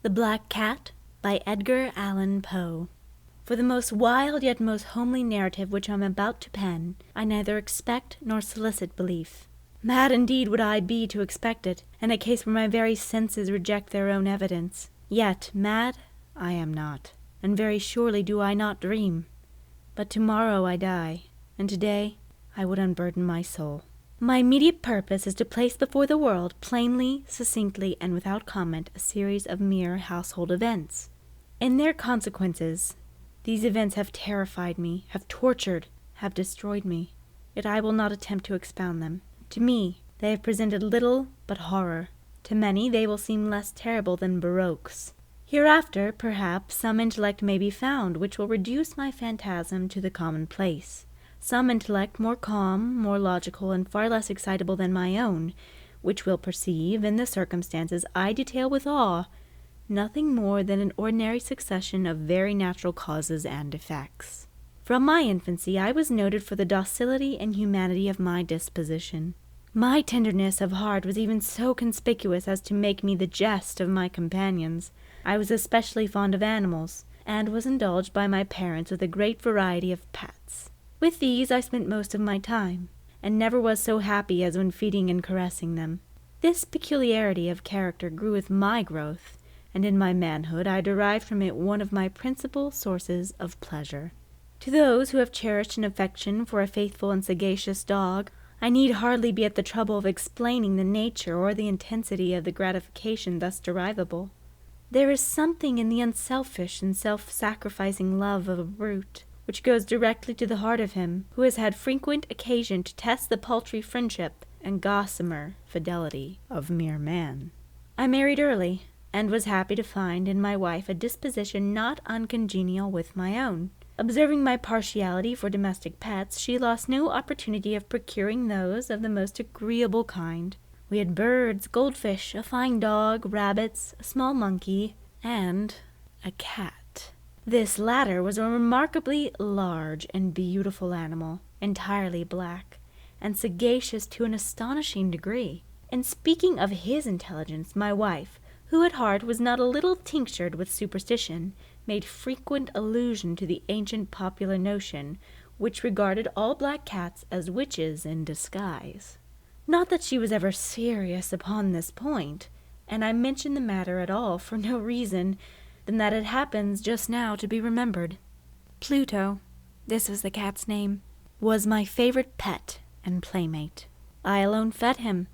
The Black Cat by Edgar Allan Poe. For the most wild yet most homely narrative which I am about to pen, I neither expect nor solicit belief. Mad indeed would I be to expect it, in a case where my very senses reject their own evidence. Yet mad I am not, and very surely do I not dream. But tomorrow I die, and today I would unburden my soul. My immediate purpose is to place before the world, plainly, succinctly, and without comment, a series of mere household events. In their consequences, these events have terrified me, have tortured, have destroyed me. Yet I will not attempt to expound them. To me, they have presented little but horror. To many they will seem less terrible than baroques. Hereafter, perhaps, some intellect may be found which will reduce my phantasm to the commonplace. Some intellect more calm, more logical, and far less excitable than my own, which will perceive, in the circumstances I detail with awe, nothing more than an ordinary succession of very natural causes and effects. From my infancy I was noted for the docility and humanity of my disposition. My tenderness of heart was even so conspicuous as to make me the jest of my companions. I was especially fond of animals, and was indulged by my parents with a great variety of pets. With these I spent most of my time, and never was so happy as when feeding and caressing them. This peculiarity of character grew with my growth, and in my manhood I derived from it one of my principal sources of pleasure. To those who have cherished an affection for a faithful and sagacious dog, I need hardly be at the trouble of explaining the nature or the intensity of the gratification thus derivable. There is something in the unselfish and self-sacrificing love of a brute, which goes directly to the heart of him who has had frequent occasion to test the paltry friendship and gossamer fidelity of mere man. I married early, and was happy to find in my wife a disposition not uncongenial with my own. Observing my partiality for domestic pets, she lost no opportunity of procuring those of the most agreeable kind. We had birds, goldfish, a fine dog, rabbits, a small monkey, and a cat. This latter was a remarkably large and beautiful animal, entirely black, and sagacious to an astonishing degree. In speaking of his intelligence, my wife, who at heart was not a little tinctured with superstition, made frequent allusion to the ancient popular notion, which regarded all black cats as witches in disguise. Not that she was ever serious upon this point, and I mention the matter at all for no reason than that it happens just now to be remembered. Pluto, this was the cat's name, was my favorite pet and playmate. I alone fed him,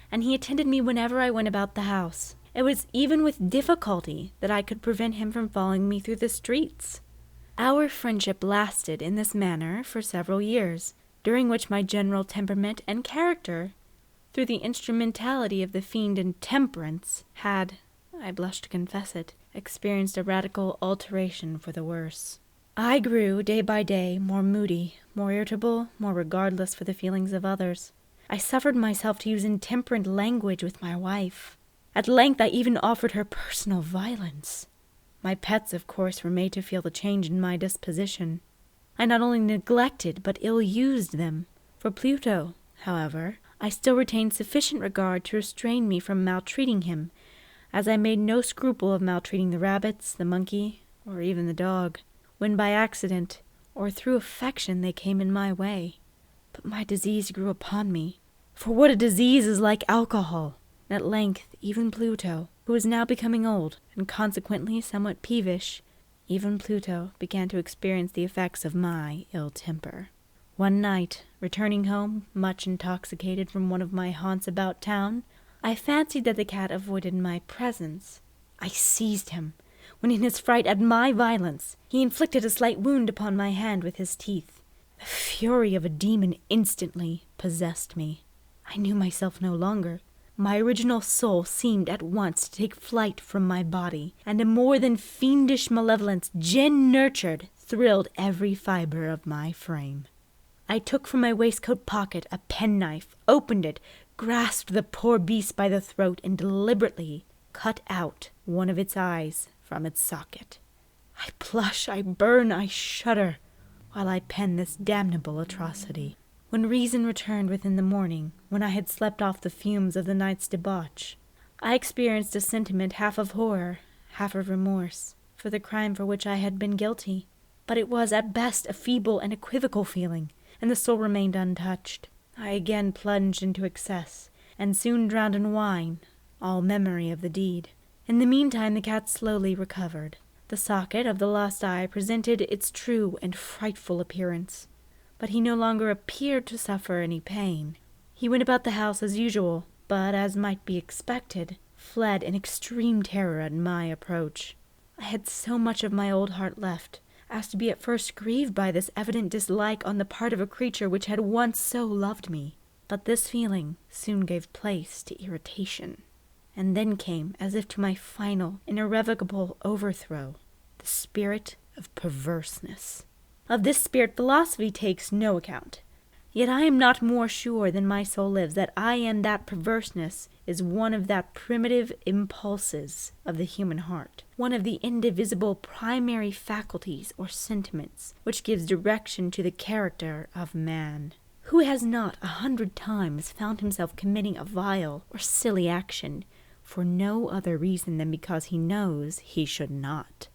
and he attended me whenever I went about the house. It was even with difficulty that I could prevent him from following me through the streets. Our friendship lasted in this manner for several years, during which my general temperament and character, through the instrumentality of the fiend Intemperance, had, I blush to confess it, experienced a radical alteration for the worse. I grew, day by day, more moody, more irritable, more regardless for the feelings of others. I suffered myself to use intemperate language with my wife. At length I even offered her personal violence. My pets, of course, were made to feel the change in my disposition. I not only neglected but ill-used them. For Pluto, however, I still retained sufficient regard to restrain me from maltreating him, as I made no scruple of maltreating the rabbits, the monkey, or even the dog, when by accident or through affection they came in my way. But my disease grew upon me, for what a disease is like alcohol! And at length even Pluto, who was now becoming old, and consequently somewhat peevish, even Pluto began to experience the effects of my ill temper. One night, returning home, much intoxicated from one of my haunts about town, I fancied that the cat avoided my presence. I seized him, when in his fright at my violence, he inflicted a slight wound upon my hand with his teeth. The fury of a demon instantly possessed me. I knew myself no longer. My original soul seemed at once to take flight from my body, and a more than fiendish malevolence, gin-nurtured, thrilled every fibre of my frame. I took from my waistcoat pocket a penknife, opened it, grasped the poor beast by the throat, and deliberately cut out one of its eyes from its socket. I blush, I burn, I shudder, while I pen this damnable atrocity. When reason returned within the morning, when I had slept off the fumes of the night's debauch, I experienced a sentiment half of horror, half of remorse, for the crime for which I had been guilty. But it was at best a feeble and equivocal feeling, and the soul remained untouched. I again plunged into excess, and soon drowned in wine all memory of the deed. In the meantime the cat slowly recovered. The socket of the lost eye presented its true and frightful appearance, but he no longer appeared to suffer any pain. He went about the house as usual, but, as might be expected, fled in extreme terror at my approach. I had so much of my old heart left, as to be at first grieved by this evident dislike on the part of a creature which had once so loved me. But this feeling soon gave place to irritation, and then came, as if to my final and irrevocable overthrow, the spirit of perverseness. Of this spirit philosophy takes no account. Yet I am not more sure than my soul lives that I am that perverseness is one of the primitive impulses of the human heart, one of the indivisible primary faculties or sentiments which gives direction to the character of man. Who has not 100 times found himself committing a vile or silly action for no other reason than because he knows he should not?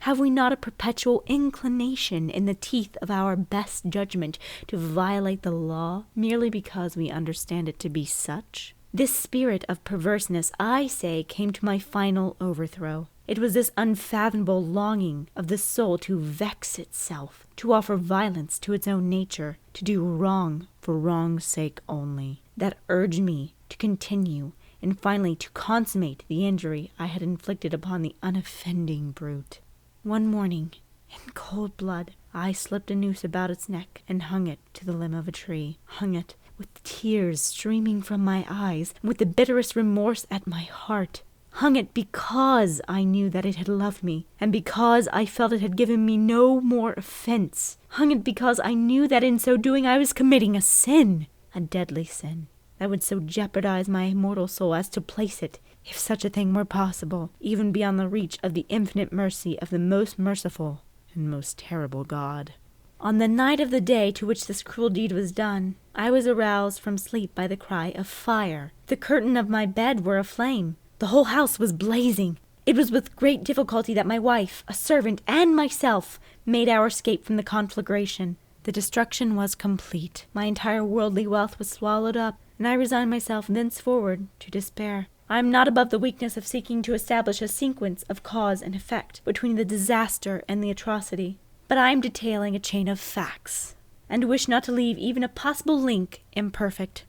Have we not a perpetual inclination in the teeth of our best judgment to violate the law merely because we understand it to be such? This spirit of perverseness, I say, came to my final overthrow. It was this unfathomable longing of the soul to vex itself, to offer violence to its own nature, to do wrong for wrong's sake only, that urged me to continue and finally to consummate the injury I had inflicted upon the unoffending brute. One morning, in cold blood, I slipped a noose about its neck and hung it to the limb of a tree, hung it with tears streaming from my eyes, and with the bitterest remorse at my heart, hung it because I knew that it had loved me, and because I felt it had given me no more offense, hung it because I knew that in so doing I was committing a sin, a deadly sin, that would so jeopardize my immortal soul as to place it, if such a thing were possible, even beyond the reach of the infinite mercy of the most merciful and most terrible God. On the night of the day to which this cruel deed was done, I was aroused from sleep by the cry of fire. The curtain of my bed were aflame. The whole house was blazing. It was with great difficulty that my wife, a servant, and myself made our escape from the conflagration. The destruction was complete. My entire worldly wealth was swallowed up, and I resigned myself thenceforward to despair. I am not above the weakness of seeking to establish a sequence of cause and effect between the disaster and the atrocity, but I am detailing a chain of facts, and wish not to leave even a possible link imperfect.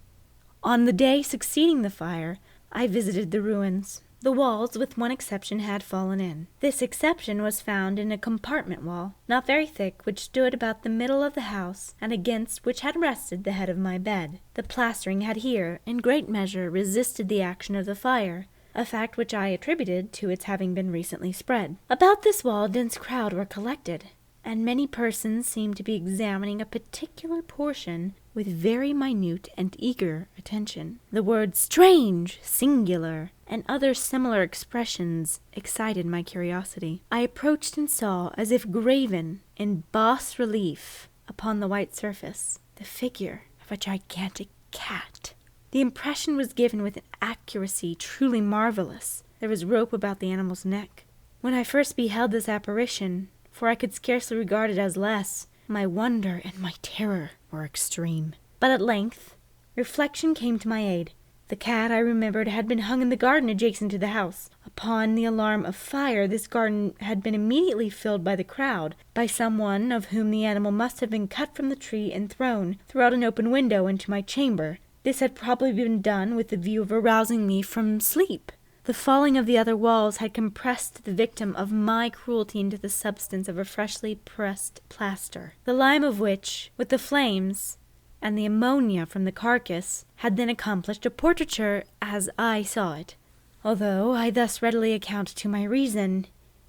On the day succeeding the fire, I visited the ruins. The walls, with one exception, had fallen in. This exception was found in a compartment wall, not very thick, which stood about the middle of the house, and against which had rested the head of my bed. The plastering had here, in great measure, resisted the action of the fire, a fact which I attributed to its having been recently spread. About this wall a dense crowd were collected, and many persons seemed to be examining a particular portion with very minute and eager attention. The words strange, singular, and other similar expressions excited my curiosity. I approached and saw, as if graven in bas relief upon the white surface, the figure of a gigantic cat. The impression was given with an accuracy truly marvelous. There was rope about the animal's neck. When I first beheld this apparition, for I could scarcely regard it as less, my wonder and my terror were extreme. But at length reflection came to my aid. The cat, I remembered, had been hung in the garden adjacent to the house. Upon the alarm of fire, this garden had been immediately filled by the crowd, by someone of whom the animal must have been cut from the tree and thrown throughout an open window into my chamber. This had probably been done with the view of arousing me from sleep. The falling of the other walls had compressed the victim of my cruelty into the substance of a freshly pressed plaster, the lime of which, with the flames and the ammonia from the carcass, had then accomplished a portraiture as I saw it. Although I thus readily account to my reason,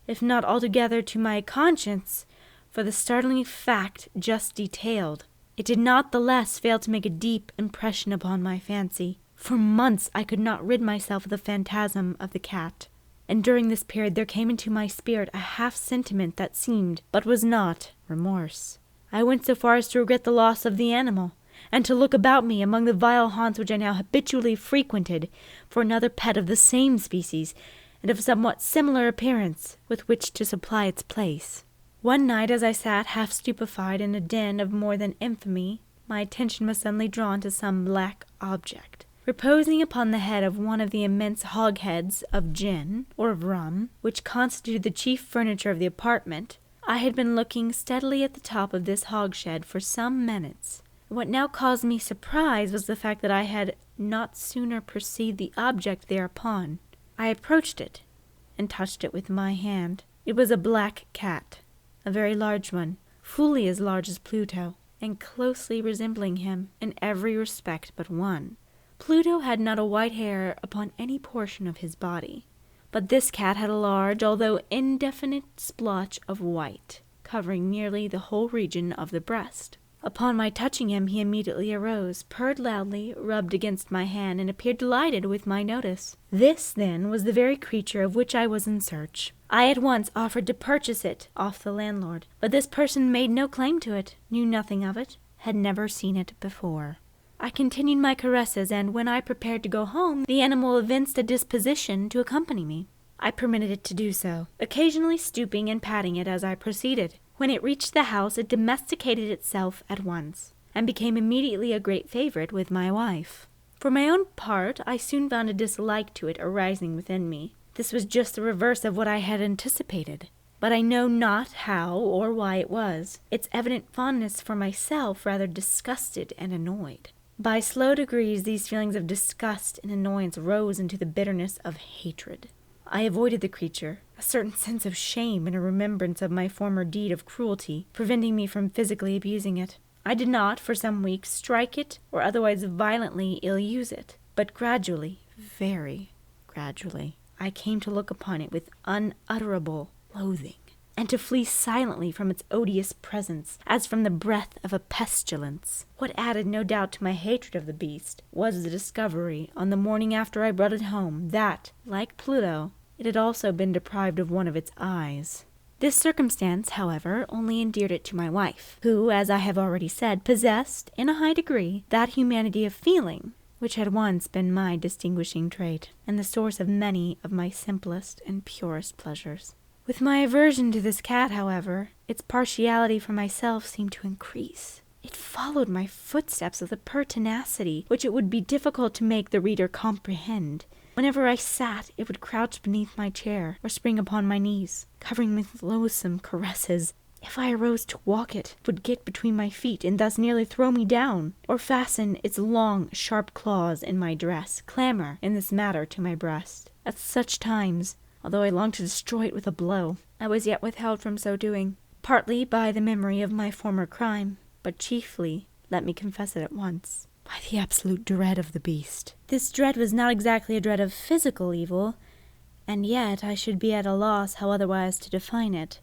if not altogether to my conscience, for the startling fact just detailed, it did not the less fail to make a deep impression upon my fancy. For months I could not rid myself of the phantasm of the cat, and during this period there came into my spirit a half-sentiment that seemed, but was not, remorse. I went so far as to regret the loss of the animal, and to look about me among the vile haunts which I now habitually frequented for another pet of the same species, and of somewhat similar appearance, with which to supply its place. One night, as I sat half stupefied in a den of more than infamy, my attention was suddenly drawn to some black object, reposing upon the head of one of the immense hogsheads of gin, or of rum, which constituted the chief furniture of the apartment. I had been looking steadily at the top of this hogshead for some minutes. What now caused me surprise was the fact that I had not sooner perceived the object thereupon. I approached it, and touched it with my hand. It was a black cat, a very large one, fully as large as Pluto, and closely resembling him in every respect but one. Pluto had not a white hair upon any portion of his body, but this cat had a large, although indefinite, splotch of white, covering nearly the whole region of the breast. Upon my touching him, he immediately arose, purred loudly, rubbed against my hand, and appeared delighted with my notice. This, then, was the very creature of which I was in search. I at once offered to purchase it off the landlord, but this person made no claim to it, knew nothing of it, had never seen it before. I continued my caresses, and when I prepared to go home, the animal evinced a disposition to accompany me. I permitted it to do so, occasionally stooping and patting it as I proceeded. When it reached the house, it domesticated itself at once, and became immediately a great favorite with my wife. For my own part, I soon found a dislike to it arising within me. This was just the reverse of what I had anticipated, but I know not how or why it was. Its evident fondness for myself rather disgusted and annoyed. By slow degrees, these feelings of disgust and annoyance rose into the bitterness of hatred. I avoided the creature, a certain sense of shame and a remembrance of my former deed of cruelty, preventing me from physically abusing it. I did not, for some weeks, strike it or otherwise violently ill-use it, but gradually, very gradually, I came to look upon it with unutterable loathing, and to flee silently from its odious presence, as from the breath of a pestilence. What added, no doubt, to my hatred of the beast, was the discovery, on the morning after I brought it home, that, like Pluto, it had also been deprived of one of its eyes. This circumstance, however, only endeared it to my wife, who, as I have already said, possessed, in a high degree, that humanity of feeling which had once been my distinguishing trait, and the source of many of my simplest and purest pleasures. With my aversion to this cat, however, its partiality for myself seemed to increase. It followed my footsteps with a pertinacity which it would be difficult to make the reader comprehend. Whenever I sat, it would crouch beneath my chair, or spring upon my knees, covering me with loathsome caresses. If I arose to walk, it would get between my feet, and thus nearly throw me down, or fasten its long, sharp claws in my dress, clamor in this matter to my breast. At such times, although I longed to destroy it with a blow, I was yet withheld from so doing, partly by the memory of my former crime, but chiefly, let me confess it at once, by the absolute dread of the beast. This dread was not exactly a dread of physical evil, and yet I should be at a loss how otherwise to define it.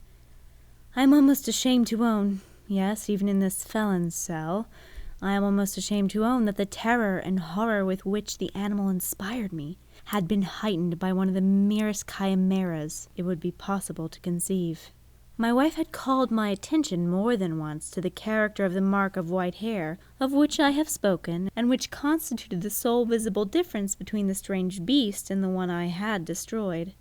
I am almost ashamed to own, yes, even in this felon's cell, I am almost ashamed to own that the terror and horror with which the animal inspired me had been heightened by one of the merest chimeras it would be possible to conceive. My wife had called my attention more than once to the character of the mark of white hair, of which I have spoken, and which constituted the sole visible difference between the strange beast and the one I had destroyed.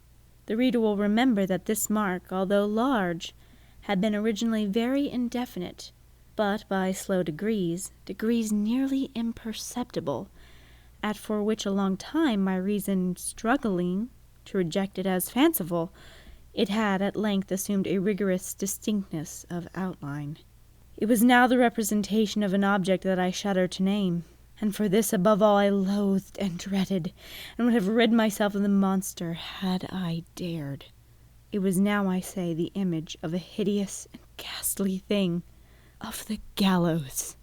The reader will remember that this mark, although large, had been originally very indefinite, but by slow degrees nearly imperceptible, for which a long time my reason struggling to reject it as fanciful, it had at length assumed a rigorous distinctness of outline. It was now the representation of an object that I shudder to name, and for this above all I loathed and dreaded, and would have rid myself of the monster had I dared. It was now, I say, the image of a hideous and ghastly thing, of the gallows.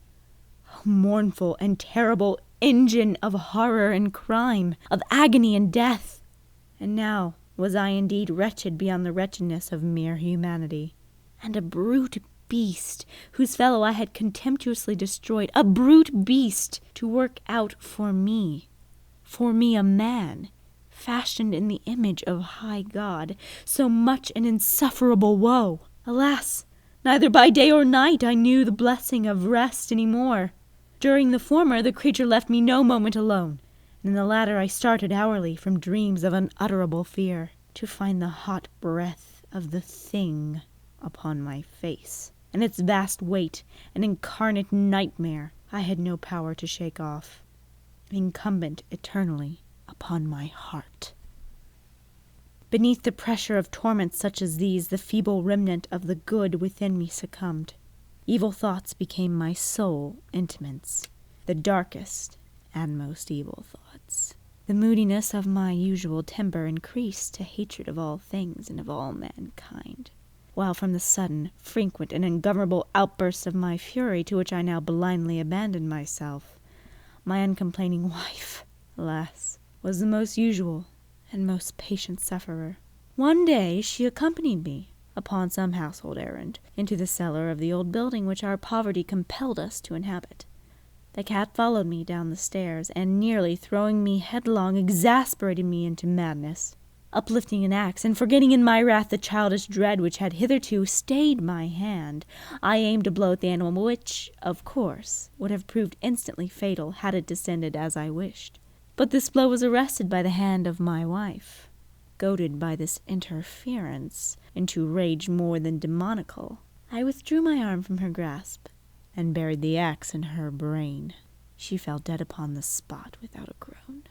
O mournful and terrible engine of horror and crime, of agony and death! And now was I indeed wretched beyond the wretchedness of mere humanity, and a brute beast, whose fellow I had contemptuously destroyed, a brute beast to work out for me a man, fashioned in the image of high God, so much an insufferable woe. Alas! Neither by day or night I knew the blessing of rest any more. During the former, the creature left me no moment alone, and in the latter I started hourly from dreams of unutterable fear. to find the hot breath of the thing upon my face, and its vast weight, an incarnate nightmare I had no power to shake off, incumbent eternally upon my heart. Beneath the pressure of torments such as these, the feeble remnant of the good within me succumbed. Evil thoughts became my sole intimates, the darkest and most evil thoughts. The moodiness of my usual temper increased to hatred of all things and of all mankind, while from the sudden, frequent, and ungovernable outbursts of my fury to which I now blindly abandoned myself, my uncomplaining wife, alas, was the most usual and most patient sufferer. One day she accompanied me, upon some household errand, into the cellar of the old building which our poverty compelled us to inhabit. The cat followed me down the stairs, and nearly throwing me headlong, exasperated me into madness. Uplifting an axe, and forgetting in my wrath the childish dread which had hitherto stayed my hand, I aimed a blow at the animal which, of course, would have proved instantly fatal had it descended as I wished. But this blow was arrested by the hand of my wife. Goaded by this interference into rage more than demoniacal, I withdrew my arm from her grasp, and buried the axe in her brain. She fell dead upon the spot without a groan.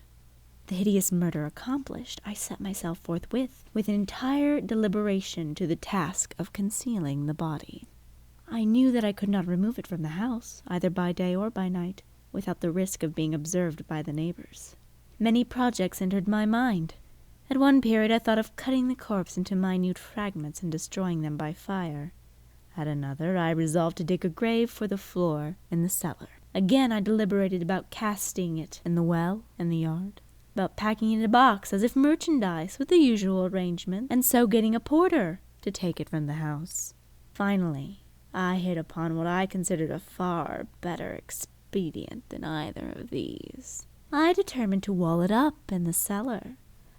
The hideous murder accomplished, I set myself forthwith, with entire deliberation, to the task of concealing the body. I knew that I could not remove it from the house, either by day or by night, without the risk of being observed by the neighbors. Many projects entered my mind. At one period I thought of cutting the corpse into minute fragments and destroying them by fire. At another I resolved to dig a grave for the floor in the cellar. Again I deliberated about casting it in the well in the yard, about packing it in a box as if merchandise with the usual arrangement, and so getting a porter to take it from the house. Finally, I hit upon what I considered a far better expedient than either of these. I determined to wall it up in the cellar,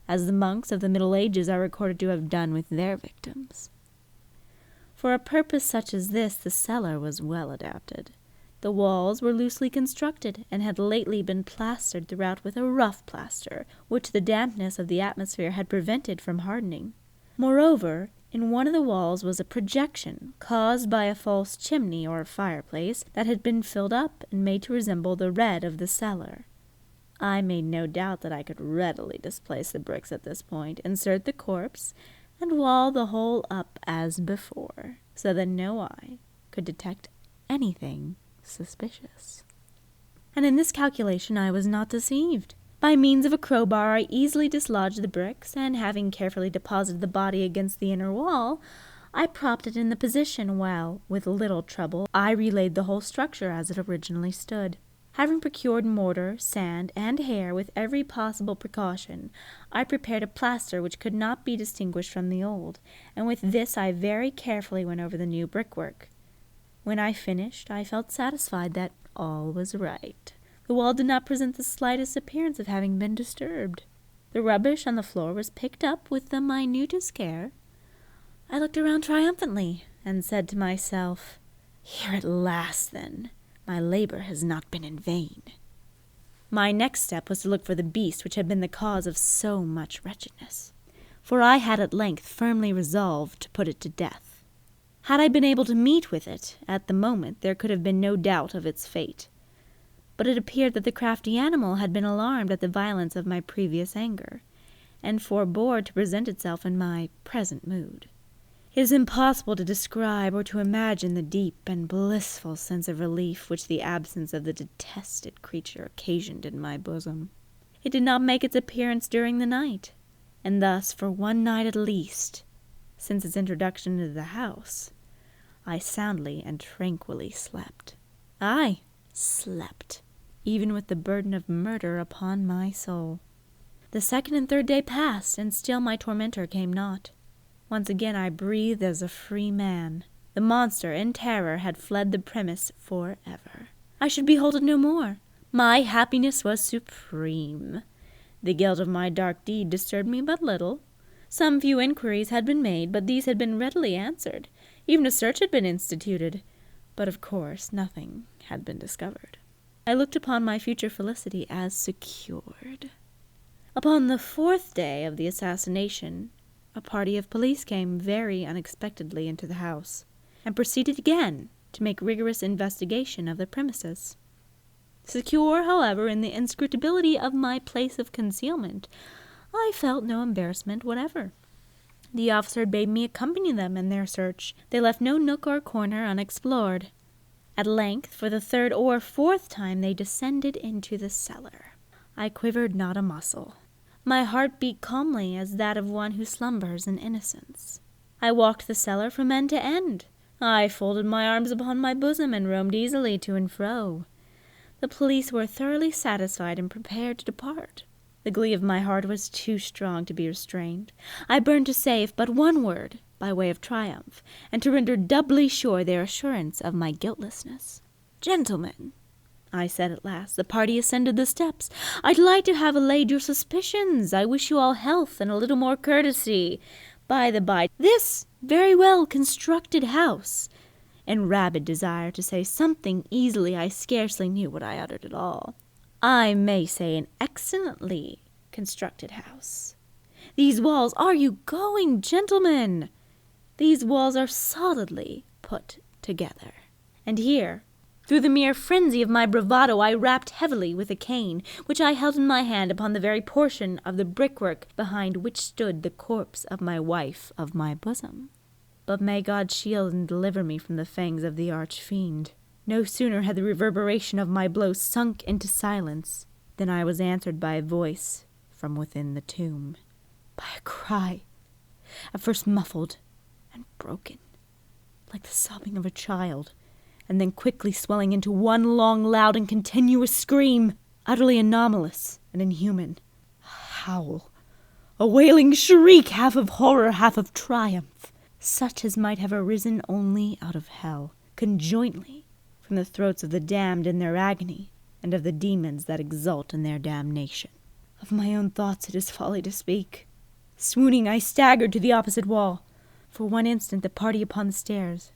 as the monks of the Middle Ages are recorded to have done with their victims. For a purpose such as this, the cellar was well adapted. The walls were loosely constructed, and had lately been plastered throughout with a rough plaster, which the dampness of the atmosphere had prevented from hardening. Moreover, in one of the walls was a projection, caused by a false chimney or fireplace, that had been filled up and made to resemble the red of the cellar. I made no doubt that I could readily displace the bricks at this point, insert the corpse, and wall the whole up as before, so that no eye could detect anything suspicious. And in this calculation I was not deceived. By means of a crowbar I easily dislodged the bricks, and having carefully deposited the body against the inner wall, I propped it in the position while, with little trouble, I relaid the whole structure as it originally stood. Having procured mortar, sand, and hair with every possible precaution, I prepared a plaster which could not be distinguished from the old, and with this I very carefully went over the new brickwork. When I finished, I felt satisfied that all was right. The wall did not present the slightest appearance of having been disturbed. The rubbish on the floor was picked up with the minutest care. I looked around triumphantly, and said to myself, "Here at last, then. My labor has not been in vain." My next step was to look for the beast which had been the cause of so much wretchedness, for I had at length firmly resolved to put it to death. Had I been able to meet with it at the moment, there could have been no doubt of its fate. But it appeared that the crafty animal had been alarmed at the violence of my previous anger, and forebore to present itself in my present mood. It is impossible to describe or to imagine the deep and blissful sense of relief which the absence of the detested creature occasioned in my bosom. It did not make its appearance during the night, and thus, for one night at least, since its introduction into the house, I soundly and tranquilly slept. I slept, even with the burden of murder upon my soul. The second and third day passed, and still my tormentor came not. Once again I breathed as a free man. The monster, in terror, had fled the premise forever. I should behold it no more. My happiness was supreme. The guilt of my dark deed disturbed me but little. Some few inquiries had been made, but these had been readily answered. Even a search had been instituted, but of course nothing had been discovered. I looked upon my future felicity as secured. Upon the fourth day of the assassination, a party of police came very unexpectedly into the house, and proceeded again to make rigorous investigation of the premises. Secure, however, in the inscrutability of my place of concealment, I felt no embarrassment whatever. The officer bade me accompany them in their search. They left no nook or corner unexplored. At length, for the third or fourth time, they descended into the cellar. I quivered not a muscle. My heart beat calmly as that of one who slumbers in innocence. I walked the cellar from end to end. I folded my arms upon my bosom and roamed easily to and fro. The police were thoroughly satisfied and prepared to depart. The glee of my heart was too strong to be restrained. I burned to say but one word, by way of triumph, and to render doubly sure their assurance of my guiltlessness. "Gentlemen," I said at last, the party ascended the steps. "I'd like to have allayed your suspicions. I wish you all health and a little more courtesy. By the by, this very well constructed house," in rabid desire to say something easily, I scarcely knew what I uttered at all. "I may say an excellently constructed house. These walls, are you going, gentlemen? These walls are solidly put together." And here, through the mere frenzy of my bravado, I rapped heavily with a cane, which I held in my hand, upon the very portion of the brickwork behind which stood the corpse of my wife of my bosom. But may God shield and deliver me from the fangs of the arch-fiend. No sooner had the reverberation of my blow sunk into silence than I was answered by a voice from within the tomb, by a cry, at first muffled and broken, like the sobbing of a child, and then quickly swelling into one long, loud, and continuous scream, utterly anomalous and inhuman. A howl, a wailing shriek, half of horror, half of triumph, such as might have arisen only out of hell, conjointly, from the throats of the damned in their agony, and of the demons that exult in their damnation. Of my own thoughts it is folly to speak. Swooning, I staggered to the opposite wall. For one instant the party upon the stairs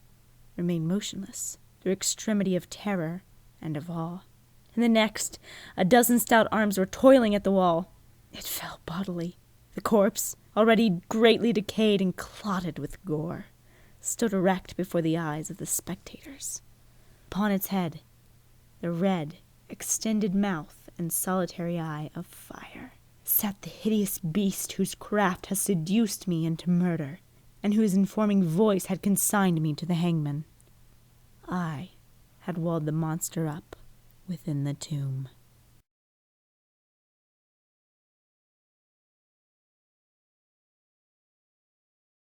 remained motionless, through extremity of terror and of awe. In the next, a dozen stout arms were toiling at the wall. It fell bodily. The corpse, already greatly decayed and clotted with gore, stood erect before the eyes of the spectators. Upon its head, the red, extended mouth and solitary eye of fire, sat the hideous beast whose craft has seduced me into murder, and whose informing voice had consigned me to the hangman. I had walled the monster up within the tomb.